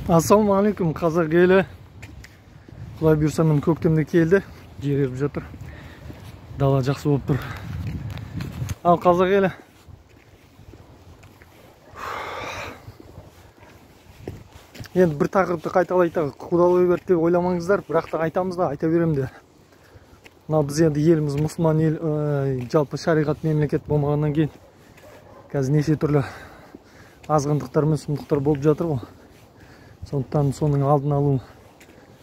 Ассалаумағалейкум қазақ елі. Құдай бұйырса міне көктемде келді. Жер еріп жатыр. Дала жақсы болып тұр. Ал қазақ елі. Енді бір тақырыпты қайталайтын құдалай берді деп ойламаңыздар, бірақ та айтамыз да, айта беремін де. Мына біз енді еліміз мұсылман ел, жалпы шариғат мемлекет болмағаннан кейін қазір неше түрлі азғындықтар мен сұмдықтар болып жатыр ғой. Сондықтан соның алдын алу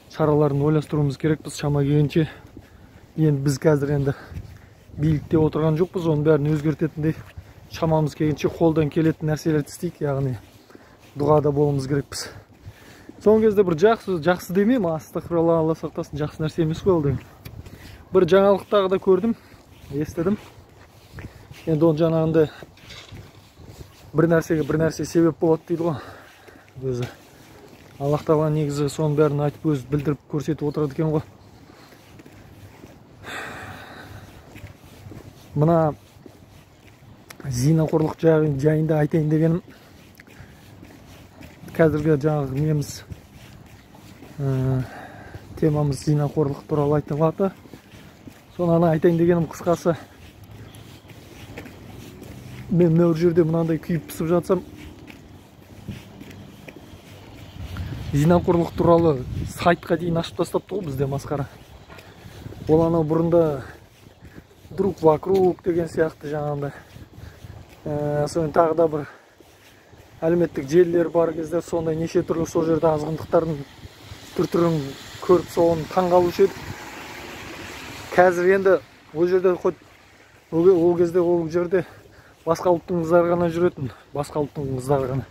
шараларын ойластыруымыз керек. Біз шама келгенше, енді біз қазір енді билікте отырған жоқпыз, оның бәрін өзгертетіндей шамамыз келгенше қолдан келетін нәрселерді істейік, яғни дұғада болуымыз керекпіз. Соңғы кезде бір жақсы демеймін, астағфиралла, Алла сақтасын, жақсы нәрсе емес қой ол деген. Бір жаңалықтағы да көрдім, естідім. Енді оны жаңағында бір нәрсе себеп болады дейді ғой. Өзі Аллах тағала негізі соның бәрін айтып өзі білдіріп көрсетіп отырады екен ғой. Мына зинақорлық жайында айтайын дегенім, қазіргі жаңағы неміз темамыз зинақорлық туралы айтылады. Соны айтайын дегенім қысқасы, мен мына жерде мынандай күйіп пісіп жатсам, зинақорлық туралы сайтқа дейін ашып тастапты ғой бізде масқара. Ол анау бұрында друг вокруг деген сияқты жаңағындай. Соны тағы да бір әлеуметтік желілер бар кезде сондай неше түрлі сол жерде азғындықтардың түр-түрін көріп соны таңғалушы едік. Қазір енді ол жерде басқа ұлттың қыздары ғана жүретін, басқа ұлттың қыздары ғана.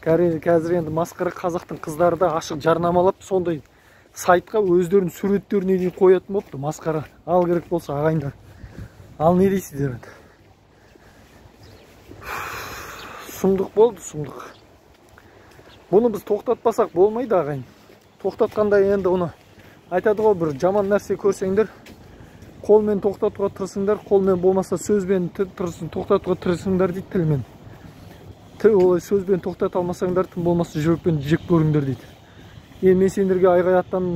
Қазір енді масқара қазақтың қыздары да ашық жарнамалап сондай сайтқа өздерінің суреттеріне дейін қоятын болыпты. Масқара ал керек болса ағайындар. Ал не дейсіздер енді? Сұмдық болды, сұмдық. Бұны біз тоқтатпасақ болмайды ағайын. Тоқтатқанда енді оны айтады ғой, бір жаман нәрсе көрсеңдер, қолмен тоқтатуға тырысыңдар, қолмен болмаса сөзбен тоқтатуға тырысыңдар дейді, тілмен. Сөзбен тоқтата алмасаңдар, тым болмаса жүрекпен жек көріңдер дейді. Енді мен сендерге айғаяттан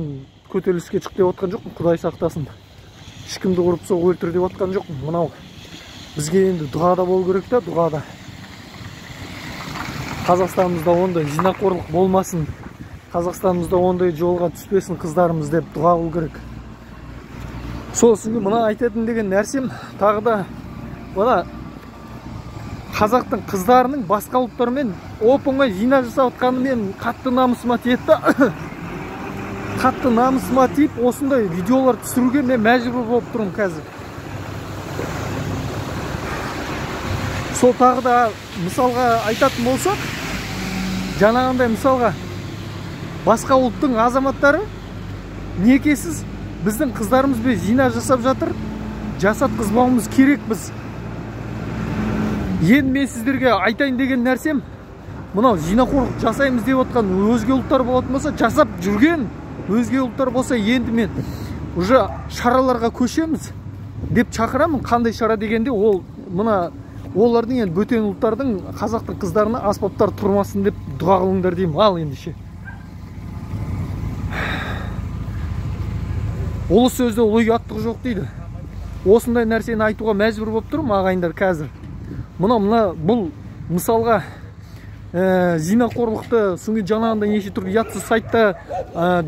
көтеріліске шық деп отқан жоқпын, Құдай сақтасын. Ешкімді ұрып соғып өлтір деп отқан жоқпын. Мынау бізге енді дұғада болу керек та, дұғада. Қазақстанымызда ондай зинақорлық болмасын, Қазақстанымызда ондай жолға түспесін қыздарымыз деп дұға қылу керек. Сол сізге мына айтатын деген нәрсем, тағы да мына қазақтың қыздарының басқа ұлттармен оп-оңай зина жасап отқаны мен қатты намысыма тиеді. Қатты намысыма тиіп, осындай видеолар түсіруге мен мәжбүр болып тұрмын қазір. Сол тағы да мысалға айтатын болсақ, жаңағындай мысалға басқа ұлттың азаматтары некесіз біздің қыздарымызбен зина жасап жатыр. Жасатқызбауымыз керек біз. Енді мен сіздерге айтайын деген нәрсем, мынау зинақорлық жасаймыз деп отқан өзге ұлттар болатын болса, жасап жүрген өзге ұлттар болса, енді мен уже шараларға көшеміз деп шақырамын. Қандай шара дегенде, ол мына олардың енді бөтен ұлттардың қазақтың қыздарына аспаптар тұрмасын деп дұға қылыңдар деймін. Ал ендеше ұлы сөзде ұлы ұяттық жоқ дейді. Осындай нәрсені айтуға мәжбүр болып тұрмын ағайындар қазір. Бұл мысалға зинақорлықты соңғы жаңағында неше түрлі ұятсыз сайтта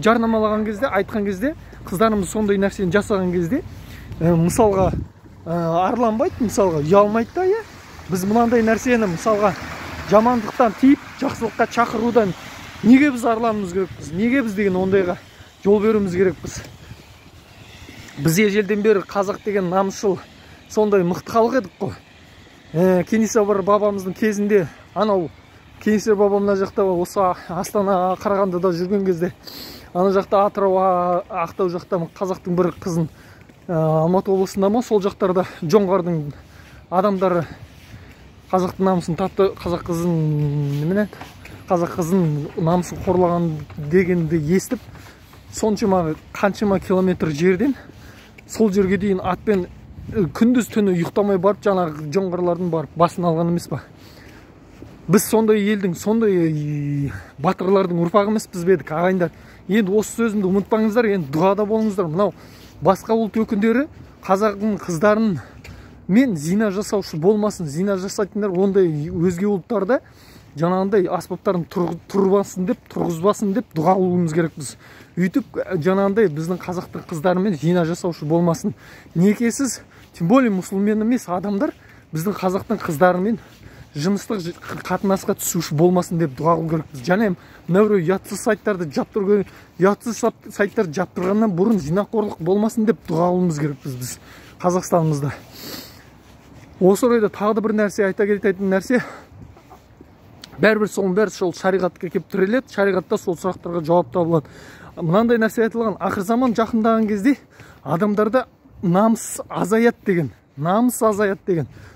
жарнамалаған кезде, айтқан кезде, қыздарымыз сондай нәрсені жасаған кезде, мысалға арланбайды, мысалға ұялмайды да, біз мынандай нәрсені мысалға жамандықтан тиіп, жақсылыққа шақырудан неге біз арланымыз керекпіз? Неге біз деген ондайға жол беруіміз керекпіз? Біз ежелден бері қазақ деген намысшыл сондай мықты халық едік қой. Кенесары бабамыздың кезінде, анау Кенесары бабам мына жақта осы Астана, Қарағандыда жүрген кезде, ана жақта Атырау, Ақтау жақта қазақтың бір қызын, Алматы облысында ма, сол жақтарда жоңғардың адамдары қазақтың намысын тапты, қазақ қызын намысын қорлаған дегенді естіп, соншама қаншама километр жерден сол жерге дейін атпен күндіз түні ұйықтамай барып, жаңағы жоңғарлардың барып басын алған емес па? Біз сондай елдің, сондай батырлардың ұрпағы емеспіз бе едік ағайындар. Енді осы сөзімді ұмытпаңыздар, енді дұғада болыңыздар. Мынау басқа ұлт өкілдері қазақтың қыздарын мен зина жасаушы болмасын, зина жасайтындар ондай өзге ұлттарда жаңағындай аспаптарын тұрғызбасын деп дұға қылуымыз керекпіз. Үйтіп жаңағындай біздің қазақтың қыздарымен зина жасаушы болмасын. Некесіз, тем более мұсылмен емес адамдар біздің қазақтың қыздарымен жыныстық қатынасқа түсуші болмасын деп дұға қылу керекпіз. Және мынау ұятсыз сайттарды жаптырғаннан бұрын зинақорлық болмасын деп дұға қылуымыз керекпіз біз Қазақстанымызда. Осы орайда тағы да бір нәрсе айта кететін нәрсе, бәрібір соның бәрі сол шариғатқа келіп тіреледі, шариғатта сол сұрақтарға жауап табылады. Мынандай нәрсе айтылған, ақыр заман жақындаған кезде адамдарда намыс азаят деген,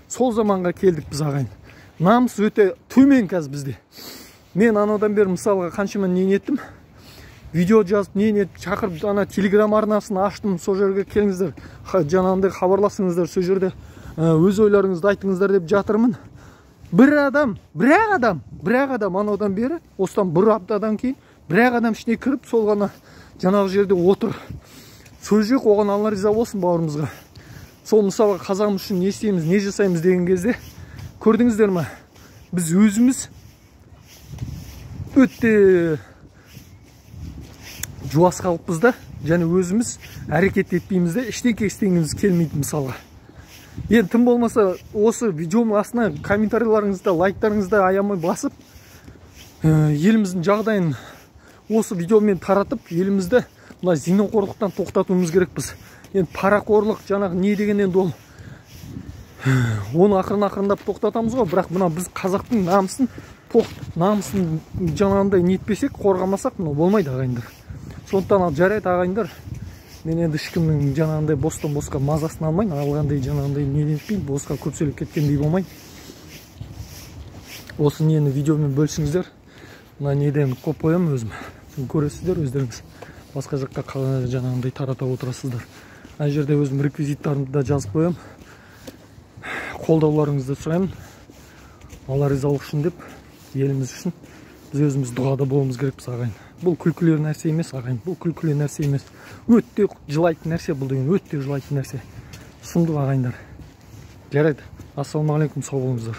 сол заманға келдік біз ағайын. Намыс өте төмен қазір бізде. Мен анадан бері мысалға қаншама не еттім, видео жазып, шақырып, ана телеграм арнасын аштым, сол жерге келіңіздер, жаңағындай хабарласыңыздар, сол жерде өз ойларыңызды айтыңыздар деп жатырмын. Бір адам анадан бері, осыдан бір аптадан кейін, бір адам ішіне кіріп, сол ғана жаңағы жерде отыр. Сол жек, оған Алла риза болсын бауырымызға. Сол мысалға қазағымыз үшін не істейміз, не жасаймыз деген кезде, көрдіңіздер ма? Біз өзіміз өте жуас қалыппыз да, және өзіміз әрекет етпейміз де, іштен істегіміз келмейді мысалға. Енді тым болмаса осы видеоның астына комментарийларыңызды, лайктарыңызды аямай басып, еліміздің жағдайын осы видеомен таратып, елімізді мына зинақорлықтан тоқтатуымыз керекпіз. Енді парақорлық жаңағы не деген енді ол, оны ақырындап тоқтатамыз ғой, бірақ мына біз қазақтың намысын жаңағындай нетпесек, қорғамасақ, мынау болмайды ағайындар. Сондықтан жарайды ағайындар. Мен енді ешкімнің жаңағындай бостан босқа мазасын алмайын, алғандай жаңағындай не етпейін, босқа көп сөйлеп кеткендей болмайын. Осы нені видеомен бөлісіңіздер. Мына неден көп қоямын өзім. Көресіздер өздеріңіз. Басқа жаққа жаңағындай тарата отырасыздар. Ана жерде өзім реквизиттарымды да жазып қоямын. Қолдауларыңызды сұраймын. Алла ризалық үшін деп, еліміз үшін біз өзіміз дұғада болуымыз керекпіз ағайын. Бұл күлкілер нәрсе емес ағайын, бұл күлкілер нәрсе емес. Өтте жылайтын нәрсе бұл деген, өтте жылайтын нәрсе. Сұмдық ағайындар. Жарайды. Ассалаумағалейкум, сау болыңыздар.